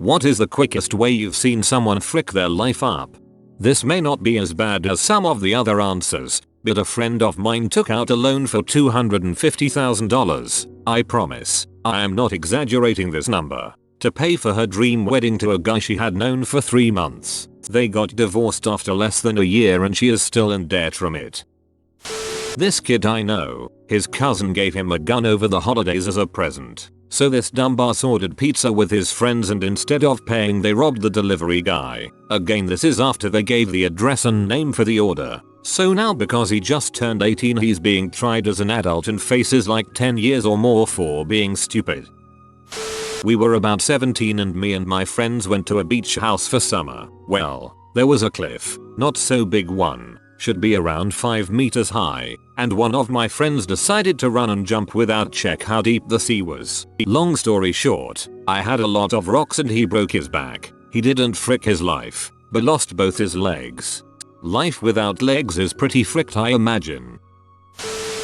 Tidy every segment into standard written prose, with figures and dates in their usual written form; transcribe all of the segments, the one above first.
What is the quickest way you've seen someone frick their life up? This may not be as bad as some of the other answers, but a friend of mine took out a loan for $250,000. I promise, I am not exaggerating this number, to pay for her dream wedding to a guy she had known for 3 months. They got divorced after less than a year and she is still in debt from it. This kid I know, his cousin gave him a gun over the holidays as a present. So this dumbass ordered pizza with his friends and instead of paying they robbed the delivery guy. Again, this is after they gave the address and name for the order. So now because he just turned 18 he's being tried as an adult and faces like 10 years or more for being stupid. We were about 17 and me and my friends went to a beach house for summer. Well, there was a cliff, not so big one, should be around 5 meters high, and one of my friends decided to run and jump without check how deep the sea was. Long story short, I had a lot of rocks and he broke his back. He didn't frick his life, but lost both his legs. Life without legs is pretty fricked, I imagine.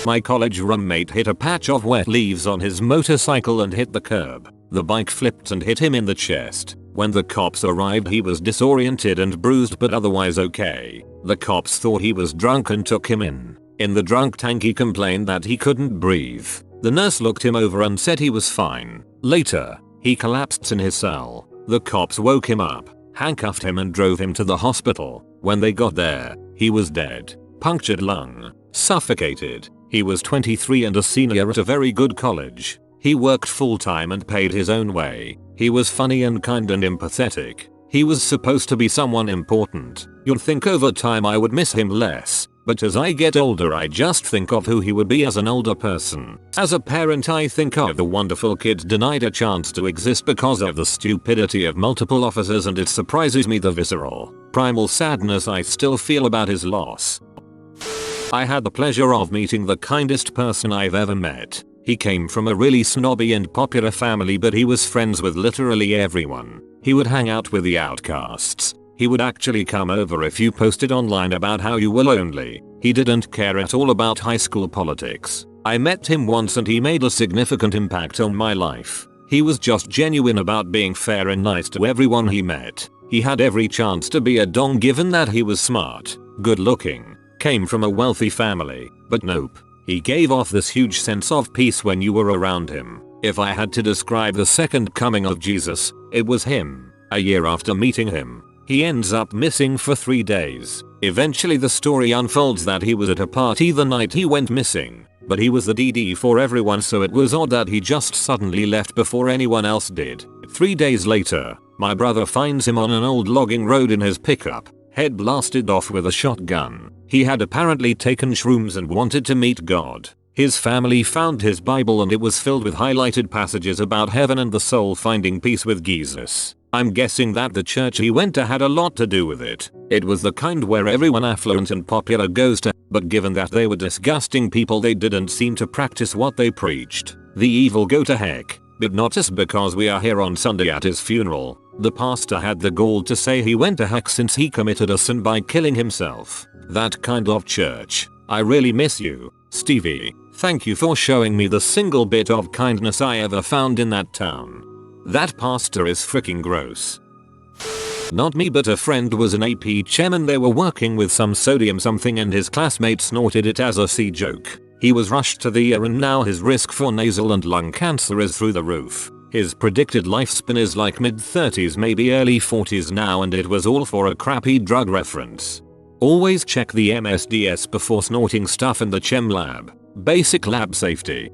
My college roommate hit a patch of wet leaves on his motorcycle and hit the curb. The bike flipped and hit him in the chest. When the cops arrived he was disoriented and bruised but otherwise okay. The cops thought he was drunk and took him in. In the drunk tank he complained that he couldn't breathe. The nurse looked him over and said he was fine. Later, he collapsed in his cell. The cops woke him up, handcuffed him and drove him to the hospital. When they got there, he was dead. Punctured lung. Suffocated. He was 23 and a senior at a very good college. He worked full time and paid his own way. He was funny and kind and empathetic. He was supposed to be someone important. You'd think over time I would miss him less, but as I get older I just think of who he would be as an older person. As a parent I think of the wonderful kids denied a chance to exist because of the stupidity of multiple officers, and it surprises me the visceral, primal sadness I still feel about his loss. I had the pleasure of meeting the kindest person I've ever met. He came from a really snobby and popular family, but he was friends with literally everyone. He would hang out with the outcasts. He would actually come over if you posted online about how you were lonely. He didn't care at all about high school politics. I met him once and he made a significant impact on my life. He was just genuine about being fair and nice to everyone he met. He had every chance to be a dong given that he was smart, good looking, came from a wealthy family, but nope. He gave off this huge sense of peace when you were around him. If I had to describe the second coming of Jesus, it was him. A year after meeting him, he ends up missing for 3 days. Eventually the story unfolds that he was at a party the night he went missing, but he was the DD for everyone, so it was odd that he just suddenly left before anyone else did. 3 days later, my brother finds him on an old logging road in his pickup, head blasted off with a shotgun. He had apparently taken shrooms and wanted to meet God. His family found his Bible and it was filled with highlighted passages about heaven and the soul finding peace with Jesus. I'm guessing that the church he went to had a lot to do with it. It was the kind where everyone affluent and popular goes to, but given that they were disgusting people they didn't seem to practice what they preached. The evil go to heck. But not just because we are here on Sunday at his funeral. The pastor had the gall to say he went to heck since he committed a sin by killing himself. That kind of church. I really miss you, Stevie. Thank you for showing me the single bit of kindness I ever found in that town. That pastor is freaking gross. Not me, but a friend was an AP chem and they were working with some sodium something and his classmate snorted it as a C joke. He was rushed to the ER and now his risk for nasal and lung cancer is through the roof. His predicted lifespan is like mid-30s, maybe early 40s now, and it was all for a crappy drug reference. Always check the MSDS before snorting stuff in the chem lab. Basic lab safety.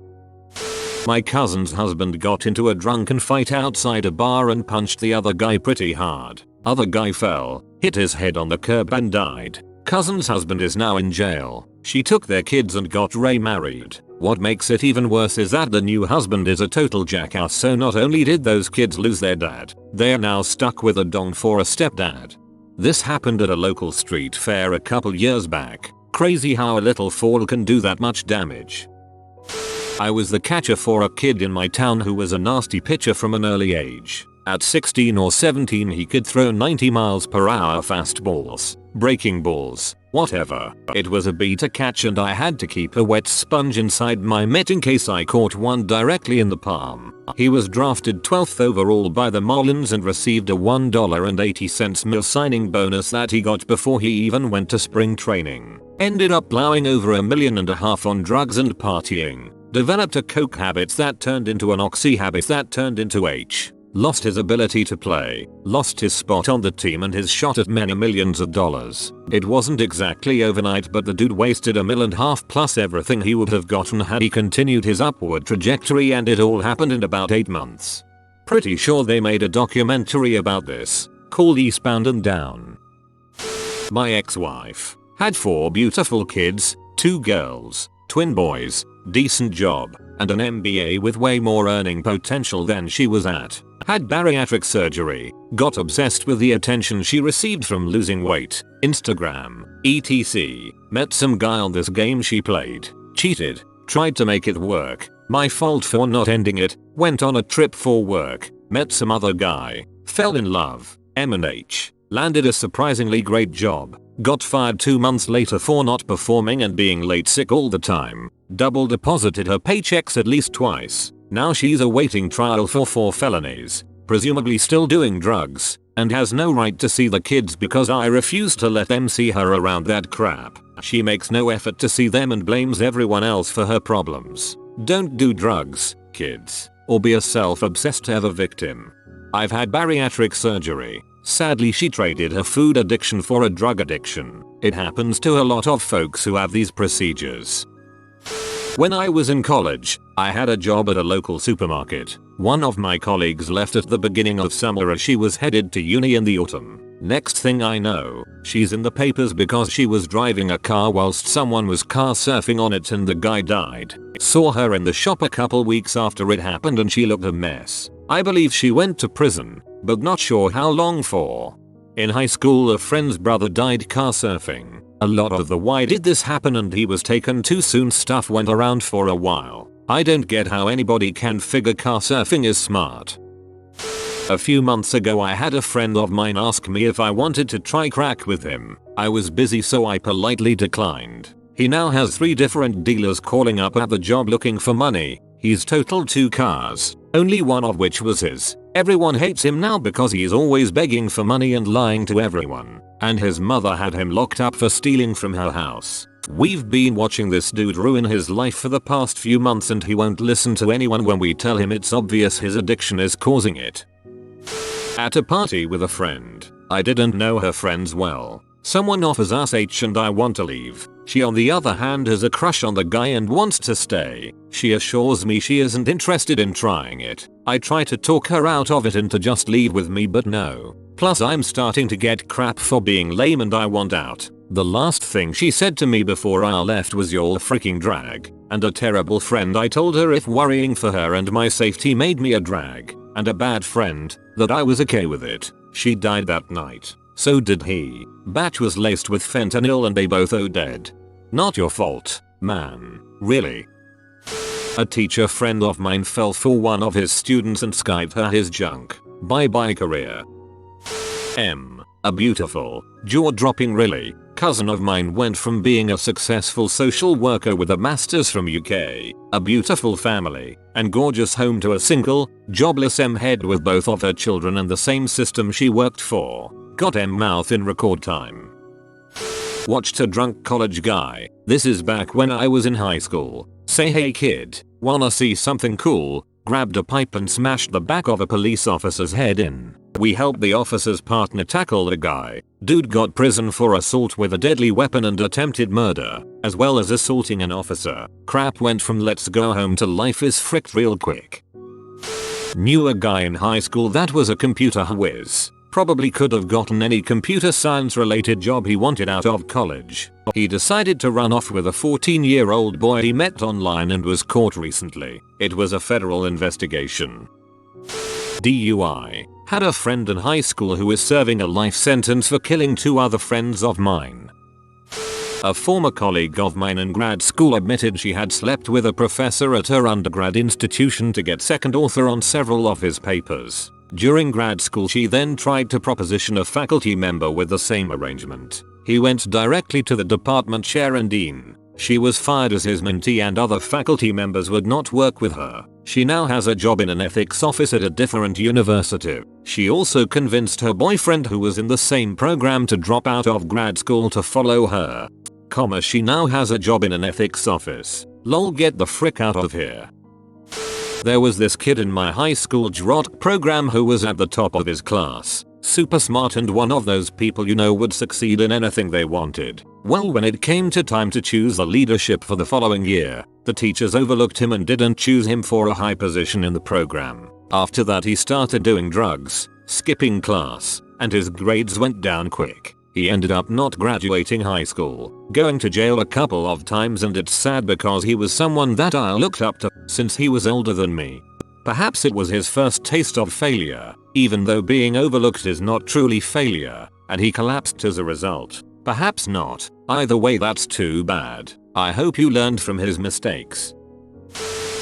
My cousin's husband got into a drunken fight outside a bar and punched the other guy pretty hard. Other guy fell, hit his head on the curb and died. Cousin's husband is now in jail. She took their kids and got remarried. What makes it even worse is that the new husband is a total jackass, so not only did those kids lose their dad, they are now stuck with a dong for a stepdad. This happened at a local street fair a couple years back. Crazy how a little fall can do that much damage. I was the catcher for a kid in my town who was a nasty pitcher from an early age. At 16 or 17 he could throw 90 miles per hour fastballs, breaking balls, Whatever. It was a beta catch and I had to keep a wet sponge inside my mitt in case I caught one directly in the palm. He was drafted 12th overall by the Marlins and received a $1.80 mil signing bonus that he got before he even went to spring training. Ended up plowing over $1.5 million on drugs and partying. Developed a coke habit that turned into an oxy habit that turned into H. Lost his ability to play, lost his spot on the team and his shot at many millions of dollars. It wasn't exactly overnight, but the dude wasted $1.5 million plus everything he would have gotten had he continued his upward trajectory, and it all happened in about 8 months. Pretty sure they made a documentary about this, called Eastbound and Down. My ex-wife had 4 beautiful kids, 2 girls, twin boys, decent job, and an MBA with way more earning potential than she was at. Had bariatric surgery, got obsessed with the attention she received from losing weight, Instagram, etc. Met some guy on this game she played, cheated, tried to make it work, my fault for not ending it, went on a trip for work, met some other guy, fell in love, M&H, landed a surprisingly great job, got fired 2 months later for not performing and being late sick all the time, double deposited her paychecks at least twice. Now she's awaiting trial for 4 felonies, presumably still doing drugs, and has no right to see the kids because I refuse to let them see her around that crap. She makes no effort to see them and blames everyone else for her problems. Don't do drugs, kids, or be a self-obsessed ever victim. I've had bariatric surgery. Sadly, she traded her food addiction for a drug addiction. It happens to a lot of folks who have these procedures. When I was in college, I had a job at a local supermarket. One of my colleagues left at the beginning of summer as she was headed to uni in the autumn. Next thing I know, she's in the papers because she was driving a car whilst someone was car surfing on it and the guy died. Saw her in the shop a couple weeks after it happened and she looked a mess. I believe she went to prison, but not sure how long for. In high school, a friend's brother died car surfing. A lot of the "why did this happen and he was taken too soon" stuff went around for a while. I don't get how anybody can figure car surfing is smart. A few months ago, I had a friend of mine ask me if I wanted to try crack with him. I was busy, so I politely declined. He now has 3 different dealers calling up at the job looking for money. He's totaled 2 cars, only one of which was his. Everyone hates him now because he's always begging for money and lying to everyone. And his mother had him locked up for stealing from her house. We've been watching this dude ruin his life for the past few months and he won't listen to anyone when we tell him it's obvious his addiction is causing it. At a party with a friend. I didn't know her friends well. Someone offers us H and I want to leave. She on the other hand has a crush on the guy and wants to stay. She assures me she isn't interested in trying it. I try to talk her out of it and to just leave with me, but no. Plus I'm starting to get crap for being lame and I want out. The last thing she said to me before I left was "you're a freaking drag," and a terrible friend. I told her if worrying for her and my safety made me a drag and a bad friend, that I was okay with it. She died that night. So did he. Batch was laced with fentanyl and they both are dead. Not your fault, man. Really. A teacher friend of mine fell for one of his students and skived her his junk. Bye bye career. A beautiful, jaw-dropping really, cousin of mine went from being a successful social worker with a master's from UK, a beautiful family, and gorgeous home to a single, jobless M-head with both of her children and the same system she worked for. Got M-mouth in record time. Watched a drunk college guy, this is back when I was in high school, say "Hey kid, wanna see something cool?" Grabbed a pipe and smashed the back of a police officer's head in. We helped the officer's partner tackle the guy. Dude got prison for assault with a deadly weapon and attempted murder, as well as assaulting an officer. Crap went from let's go home to life is fricked real quick. Knew a guy in high school that was a computer whiz. Probably could have gotten any computer science related job he wanted out of college. He decided to run off with a 14-year-old boy he met online and was caught recently. It was a federal investigation. DUI. Had a friend in high school who is serving a life sentence for killing 2 other friends of mine. A former colleague of mine in grad school admitted she had slept with a professor at her undergrad institution to get second author on several of his papers. During grad school she then tried to proposition a faculty member with the same arrangement. He went directly to the department chair and dean. She was fired as his mentee and other faculty members would not work with her. She now has a job in an ethics office at a different university. She also convinced her boyfriend who was in the same program to drop out of grad school to follow her. She now has a job in an ethics office. Lol, get the frick out of here. There was this kid in my high school JROT program who was at the top of his class. Super smart and one of those people you know would succeed in anything they wanted. Well, when it came to time to choose the leadership for the following year, the teachers overlooked him and didn't choose him for a high position in the program. After that he started doing drugs, skipping class, and his grades went down quick. He ended up not graduating high school, going to jail a couple of times, and it's sad because he was someone that I looked up to since he was older than me. Perhaps it was his first taste of failure, even though being overlooked is not truly failure, and he collapsed as a result. Perhaps not. Either way, that's too bad. I hope you learned from his mistakes.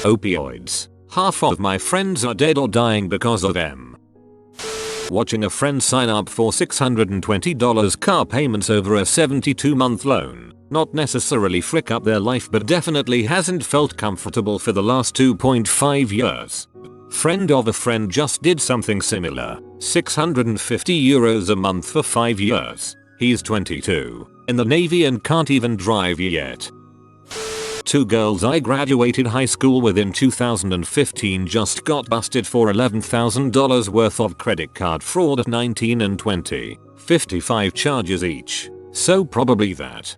Opioids. Half of my friends are dead or dying because of them. Watching a friend sign up for $620 car payments over a 72-month loan. Not necessarily frick up their life, but definitely hasn't felt comfortable for the last 2.5 years. Friend of a friend just did something similar. €650 a month for 5 years. He's 22, in the Navy and can't even drive yet. Two girls I graduated high school with in 2015 just got busted for $11,000 worth of credit card fraud at 19 and 20. 55 charges each. So probably that.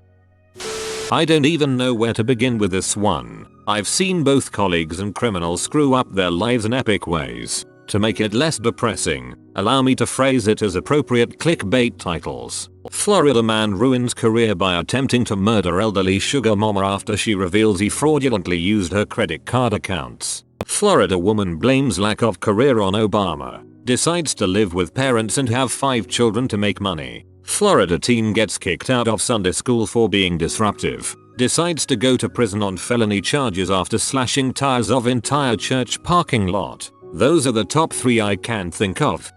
I don't even know where to begin with this one. I've seen both colleagues and criminals screw up their lives in epic ways. To make it less depressing, allow me to phrase it as appropriate clickbait titles. Florida man ruins career by attempting to murder elderly sugar mama after she reveals he fraudulently used her credit card accounts. Florida woman blames lack of career on Obama. Decides to live with parents and have 5 children to make money. Florida teen gets kicked out of Sunday school for being disruptive. Decides to go to prison on felony charges after slashing tires of entire church parking lot. Those are the top 3 I can think of.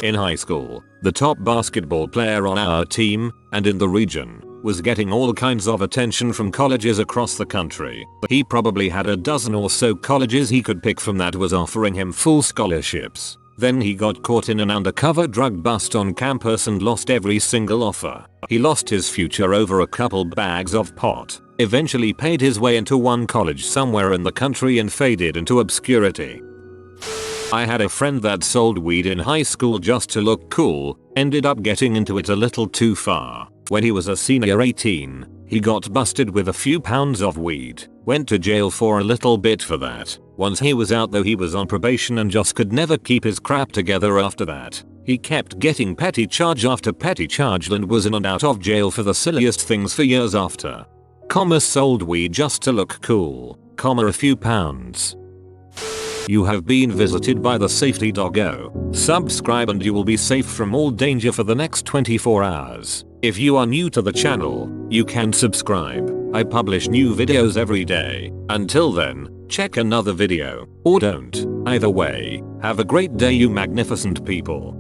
In high school, the top basketball player on our team, and in the region, was getting all kinds of attention from colleges across the country. He probably had a dozen or so colleges he could pick from that was offering him full scholarships. Then he got caught in an undercover drug bust on campus and lost every single offer. He lost his future over a couple bags of pot, eventually paid his way into one college somewhere in the country and faded into obscurity. I had a friend that sold weed in high school just to look cool, ended up getting into it a little too far. When he was a senior 18, he got busted with a few pounds of weed, went to jail for a little bit for that. Once he was out though, he was on probation and just could never keep his crap together after that. He kept getting petty charge after petty charge and was in and out of jail for the silliest things for years after. Sold weed just to look cool, a few pounds. You have been visited by the safety doggo. Subscribe and you will be safe from all danger for the next 24 hours. If you are new to the channel, you can subscribe. I publish new videos every day. Until then, check another video, or don't. Either way, have a great day you magnificent people.